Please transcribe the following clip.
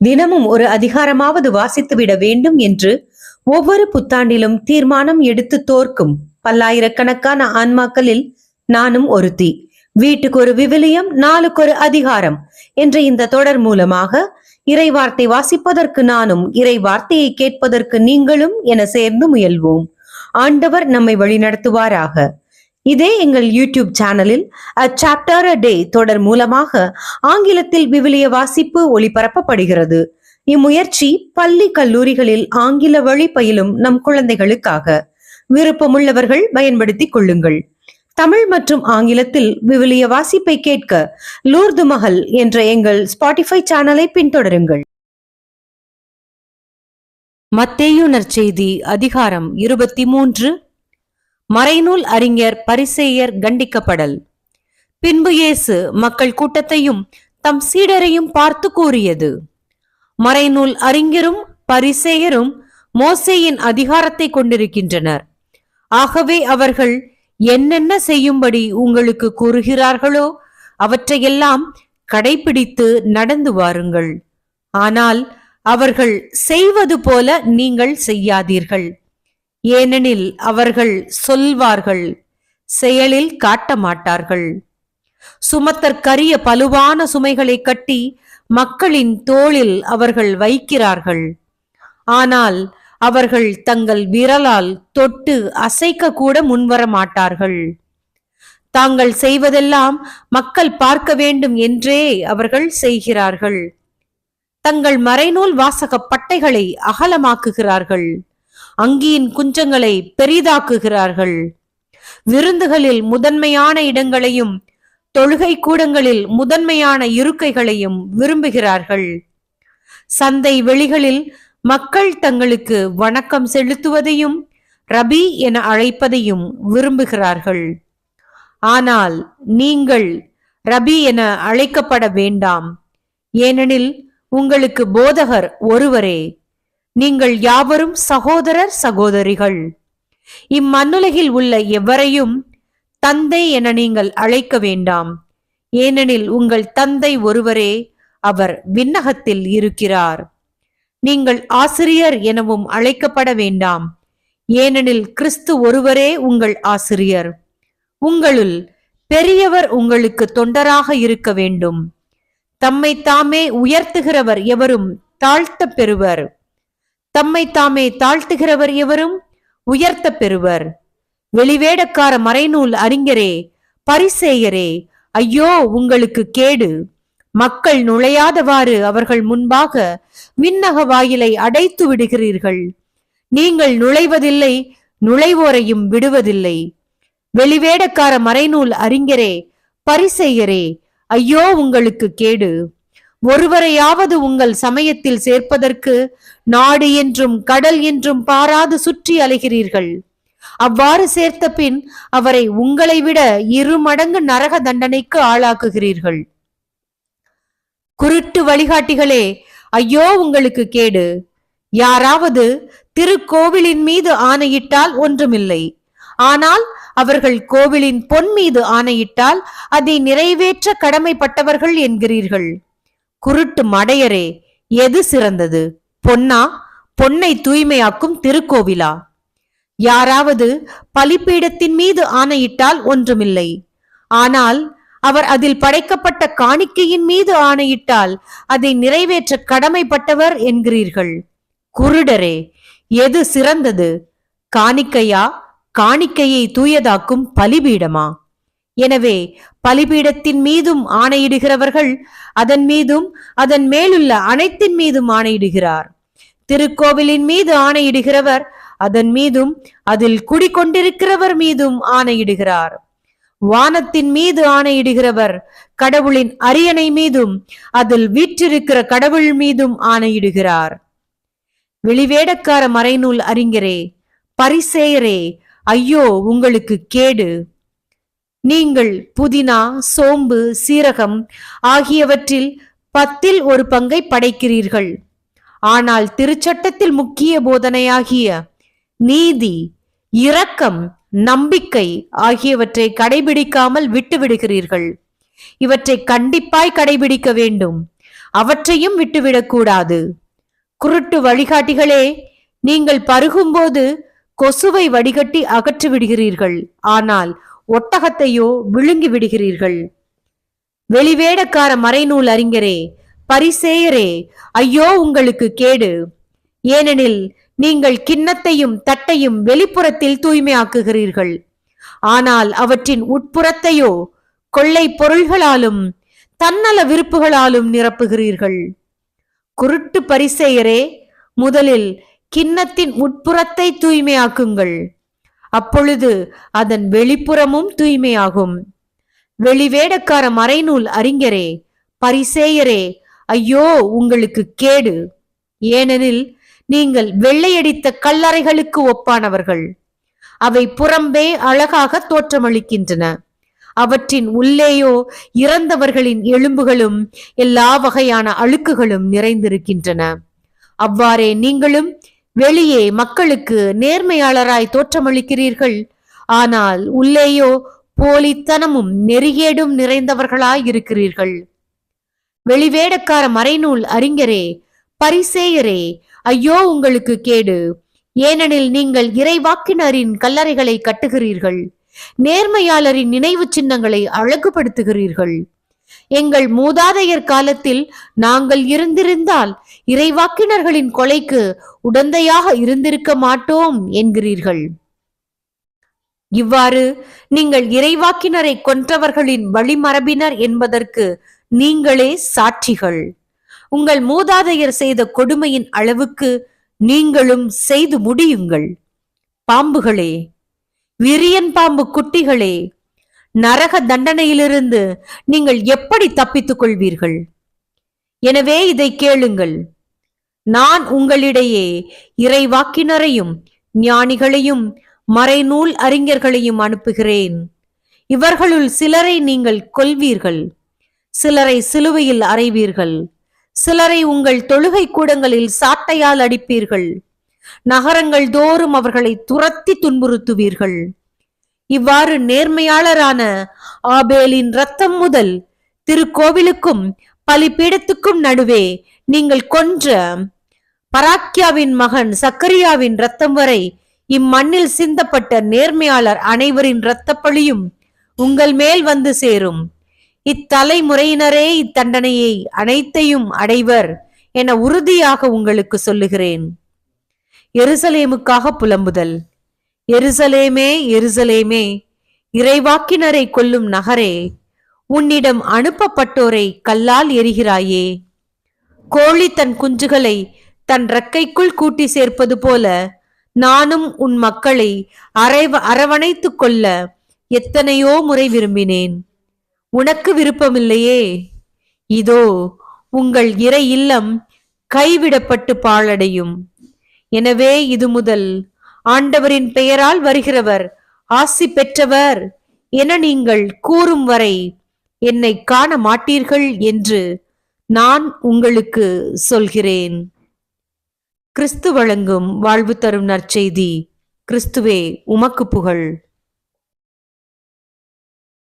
தினமும் ஒரு அதிகாரமாவது வாசித்துவிட வேண்டும் என்று ஒவ்வொரு புத்தாண்டிலும் தீர்மானம் எடுத்து தோற்கும் பல்லாயிரக்கணக்கான ஆன்மாக்களில் நானும் ஒருத்தி. வீட்டுக்கு ஒரு விவிலியம், நாளுக்கு ஒரு அதிகாரம் என்ற இந்த தொடர் மூலமாக இறைவார்த்தை வாசிப்பதற்கு நானும், இறை வார்த்தையை கேட்பதற்கு நீங்களும் என சேர்ந்து முயல்வோம். ஆண்டவர் நம்மை வழிநடத்துவாராக. இதே எங்கள் யூடியூப் சேனலில் A Chapter a Day தொடர் மூலமாக ஆங்கிலத்தில் விவிலிய வாசிப்பு ஒளிபரப்பப்படுகிறது. இம்முயற்சி பள்ளி கல்லூரிகளில் ஆங்கில வழி பயிலும் நம் குழந்தைகளுக்காக. விருப்பமுள்ளவர்கள் பயன்படுத்திக் கொள்ளுங்கள். தமிழ் மற்றும் ஆங்கிலத்தில் விவிலிய வாசிப்பை கேட்க லூர்து மஹல் என்ற எங்கள் ஸ்பாட்டிஃபை சேனலை பின்தொடருங்கள். மத்தேயு நற்செய்தி அதிகாரம் 23. மறைநூல் அறிஞர் பரிசேயர் கண்டிக்கப்படல். பின்பு இயேசு மக்கள் கூட்டத்தையும் தம் சீடரையும் பார்த்து கூறியது: மறைநூல் அறிஞரும் பரிசேயரும் மோசேயின் அதிகாரத்தை கொண்டிருக்கின்றனர். ஆகவே அவர்கள் என்னென்ன செய்யும்படி உங்களுக்கு கூறுகிறார்களோ அவற்றையெல்லாம் கடைபிடித்து நடந்து வாருங்கள். ஆனால் அவர்கள் செய்வது போல நீங்கள் செய்யாதீர்கள். ஏனெனில் அவர்கள் சொல்வார்கள், செயலில் காட்ட மாட்டார்கள். சுமத்தற்கரிய பலுவான சுமைகளை கட்டி மக்களின் தோளில் அவர்கள் வைக்கிறார்கள். ஆனால் அவர்கள் தங்கள் விரலால் தொட்டு அசைக்க கூட முன்வர மாட்டார்கள். தாங்கள் செய்வதெல்லாம் மக்கள் பார்க்க வேண்டும் என்றே அவர்கள் செய்கிறார்கள். தங்கள் மறைநூல் வாசக பட்டைகளை அகலமாக்குகிறார்கள். அங்கியின் குஞ்சங்களை பெரிதாக்குகிறார்கள். விருந்துகளில் முதன்மையான இடங்களையும் தொழுகை கூடங்களில் முதன்மையான இருக்கைகளையும் விரும்புகிறார்கள். சந்தை வெளிகளில் மக்கள் தங்களுக்கு வணக்கம் செலுத்துவதையும் ரபி என அழைப்பதையும் விரும்புகிறார்கள். ஆனால் நீங்கள் ரபி என அழைக்கப்பட வேண்டாம், ஏனெனில் உங்களுக்கு போதகர் ஒருவரே. நீங்கள் யாவரும் சகோதரர் சகோதரிகள். இம்மண்ணுலகில் உள்ள எவரையும் தந்தை என நீங்கள் அழைக்க வேண்டாம், ஏனெனில் உங்கள் தந்தை ஒருவரே, அவர் விண்ணகத்தில் இருக்கிறார். நீங்கள் ஆசிரியர் எனவும் அழைக்கப்பட வேண்டாம், ஏனெனில் கிறிஸ்து ஒருவரே உங்கள் ஆசிரியர். உங்களுள் பெரியவர் உங்களுக்கு தொண்டராக இருக்க வேண்டும். தம்மை தாமே உயர்த்துகிறவர் எவரும் தாழ்த்த பெறுவர், தம்மை தாமே தாழ்த்துகிறவர் எவரும் உயர்த்த பெறுவர். வெளிவேடக்கார மறைநூல் அறிஞரே, பரிசேயரே, ஐயோ உங்களுக்கு கேடு! மக்கள் நுழையாதவாறு அவர்கள் முன்பாக விண்ணக வாயிலை அடைத்து விடுகிறீர்கள். நீங்கள் நுழைவதில்லை, நுழைவோரையும் விடுவதில்லை. வெளிவேடக்கார மறைநூல் அறிஞரே, பரிசேயரே, ஐயோ உங்களுக்கு கேடு! ஒருவரையாவது உங்கள் சமயத்தில் சேர்ப்பதற்கு நாடு என்றும் கடல் என்றும் பாராது சுற்றி அலைகிறீர்கள். அவ்வாறு சேர்த்த பின் அவரை உங்களை விட 2 மடங்கு நரக தண்டனைக்கு ஆளாக்குகிறீர்கள். குருட்டு வழிகாட்டிகளே, ஐயோ உங்களுக்கு கேடு! யாராவது திருக்கோவிலின் மீது ஆணையிட்டால் ஒன்றுமில்லை, ஆனால் அவர்கள் கோவிலின் பொன் மீது ஆணையிட்டால் அதை நிறைவேற்ற கடமைப்பட்டவர்கள் என்கிறீர்கள். குருட்டு மடையரே, எது சிறந்தது? பொன்னா? பொன்னை தூய்மையாக்கும் திருக்கோவிலா? யாராவது பலிபீடத்தின் மீது ஆணையிட்டால் ஒன்றுமில்லை, ஆனால் அவர் அதில் படைக்கப்பட்ட காணிக்கையின் மீது ஆணையிட்டால் அதை நிறைவேற்ற கடமைப்பட்டவர் என்கிறீர்கள். குருடரே, எது சிறந்தது? காணிக்கையா, காணிக்கையை தூயதாக்கும் பலிபீடமா? எனவே பலிபீடத்தின் மீதும் ஆணையிடுகிறவர்கள் அதன் மீதும் அதன் மேலுள்ள அனைத்தின் மீதும் ஆணையிடுகிறார். திருக்கோவிலின் மீது ஆணையிடுகிறவர் அதன் மீதும் அதில் குடிகொண்டிருக்கிறவர் மீதும் ஆணையிடுகிறார். வானத்தின் மீது ஆணையிடுகிறவர் கடவுளின் அரியணை மீதும் அதில் வீற்றிருக்கிற கடவுள் மீதும் ஆணையிடுகிறார். வெளிவேடக்கார மறைநூல் அறிஞரே, பரிசேயரே, ஐயோ உங்களுக்கு கேடு! நீங்கள் புதினா, சோம்பு, சீரகம் ஆகியவற்றில் 10ல் 1 பங்கை படைக்கிறீர்கள். ஆனால் திருச்சட்டத்தில் முக்கிய போதனையாகிய நீதி, இரக்கம், நம்பிக்கை ஆகியவற்றை கடைபிடிக்காமல் விட்டுவிடுகிறீர்கள். இவற்றை கண்டிப்பாய் கடைபிடிக்க வேண்டும். அவற்றையும் விட்டுவிடக்கூடாது. குருட்டு வழிகாட்டிகளே, நீங்கள் பருகும்போது கொசுவை வடிகட்டி அகற்றி விடுகிறீர்கள், ஆனால் ஒட்டகத்தையோ விழுங்கி விடுகிறீர்கள். வெளிவேடக்கார மறைநூல் அறிஞரே, பரிசேயரே, ஐயோ உங்களுக்கு கேடு! ஏனெனில் நீங்கள் கிண்ணத்தையும் தட்டையும் வெளிப்புறத்தில் தூய்மையாக்குகிறீர்கள், ஆனால் அவற்றின் உட்புறத்தையோ கொள்ளை பொருள்களாலும் தன்னல விருப்புகளாலும் நிரப்புகிறீர்கள். குருட்டு பரிசேயரே, முதலில் கிண்ணத்தின் உட்புறத்தை தூய்மையாக்குங்கள், அப்பொழுது அதன் வெளிப்புறமும் தூய்மையாகும். வெளிவேடக்கார மறைநூல் அறிஞரே, பரிசேயரே, ஐயோ உங்களுக்கு கேடு! ஏனெனில் நீங்கள் வெள்ளையடித்த கல்லறைகளுக்கு ஒப்பானவர்கள். அவை புறம்பே அழகாக தோற்றமளிக்கின்றன, அவற்றின் உள்ளேயோ இறந்தவர்களின் எலும்புகளும் எல்லா வகையான அழுக்குகளும் நிறைந்திருக்கின்றன. அவ்வாறே நீங்களும் வெளியே மக்களுக்கு நேர்மையாளராய் தோற்றமளிக்கிறீர்கள், ஆனால் உள்ளேயோ போலித்தனமும் நெறிகேடும் நிறைந்தவர்களாய் இருக்கிறீர்கள். வெளிவேடக்கார மறைநூல் அறிஞரே, பரிசேயரே, ஐயோ உங்களுக்கு கேடு! ஏனெனில் நீங்கள் இறைவாக்கினரின் கல்லறைகளை கட்டுகிறீர்கள், நேர்மையாளரின் நினைவு சின்னங்களை அழகுபடுத்துகிறீர்கள். எங்கள் மூதாதையர் காலத்தில் நாங்கள் இருந்திருந்தால் இறைவாக்கினர்களின் கொலைக்கு உடந்தையாக இருந்திருக்க மாட்டோம் என்கிறீர்கள். இவ்வாறு நீங்கள் இறைவாக்கினரை கொன்றவர்களின் வழிமரபினர் என்பதற்கு நீங்களே சாட்சிகள். உங்கள் மூதாதையர் செய்த கொடுமையின் அளவுக்கு நீங்களும் செய்து முடியுங்கள். பாம்புகளே, விரியன் பாம்பு குட்டிகளே, நரக தண்டனையிலிருந்து நீங்கள் எப்படி தப்பித்துக் கொள்வீர்கள்? எனவே இதை கேளுங்கள். நான் உங்களிடையே இறைவாக்கினரையும் ஞானிகளையும் மறைநூல் அறிஞர்களையும் அனுப்புகிறேன். இவர்களுள் சிலரை நீங்கள் கொல்வீர்கள், சிலரை சிலுவையில் அறைவீர்கள், சிலரை உங்கள் தொழுகை கூடங்களில் சாட்டையால் அடிப்பீர்கள், நகரங்கள் தோறும் அவர்களை துரத்தி துன்புறுத்துவீர்கள். இவ்வாறு நேர்மையாளரான ஆபேலின் இரத்தம் முதல் திருக்கோவிலுக்கும் பலிபீடத்துக்கும் நடுவே நீங்கள் கொன்ற பராக்கியாவின் மகன் சக்கரியாவின் இரத்தம் வரை இம்மண்ணில் சிந்தப்பட்ட நேர்மையாளர் அனைவரின் இரத்தப்பழியும் உங்கள் மேல் வந்து சேரும். இத்தலைமுறையினரே இத்தண்டனையை அனைத்தையும் அடைவர் என உறுதியாக உங்களுக்கு சொல்லுகிறேன். எருசலேமுக்காக புலம்புதல். எருசலேமே, எருசலேமே, இறைவாக்கினரை கொல்லும் நகரே, உன்னிடம் அனுப்பப்பட்டோரை கல்லால் எரிகிறாயே. கோழி தன் குஞ்சுகளை தன் இறக்கைக்குள் கூட்டி சேர்ப்பது போல நானும் உன் மக்களை அரவணைத்துக் கொள்ள எத்தனையோ முறை விரும்பினேன். உனக்கு விருப்பமில்லையே. இதோ உங்கள் இறை இல்லம் கைவிடப்பட்டு பாழடையும். எனவே இது முதல் ஆண்டவரின் பெயரால் வருகிறவர் ஆசி பெற்றவர் என நீங்கள் கூறும் வரை என்னை காண மாட்டீர்கள் என்று நான் உங்களுக்கு சொல்கிறேன். கிறிஸ்து வழங்கும் வாழ்வு தரும் நற்செய்தி. கிறிஸ்துவே உமக்கு புகழ்.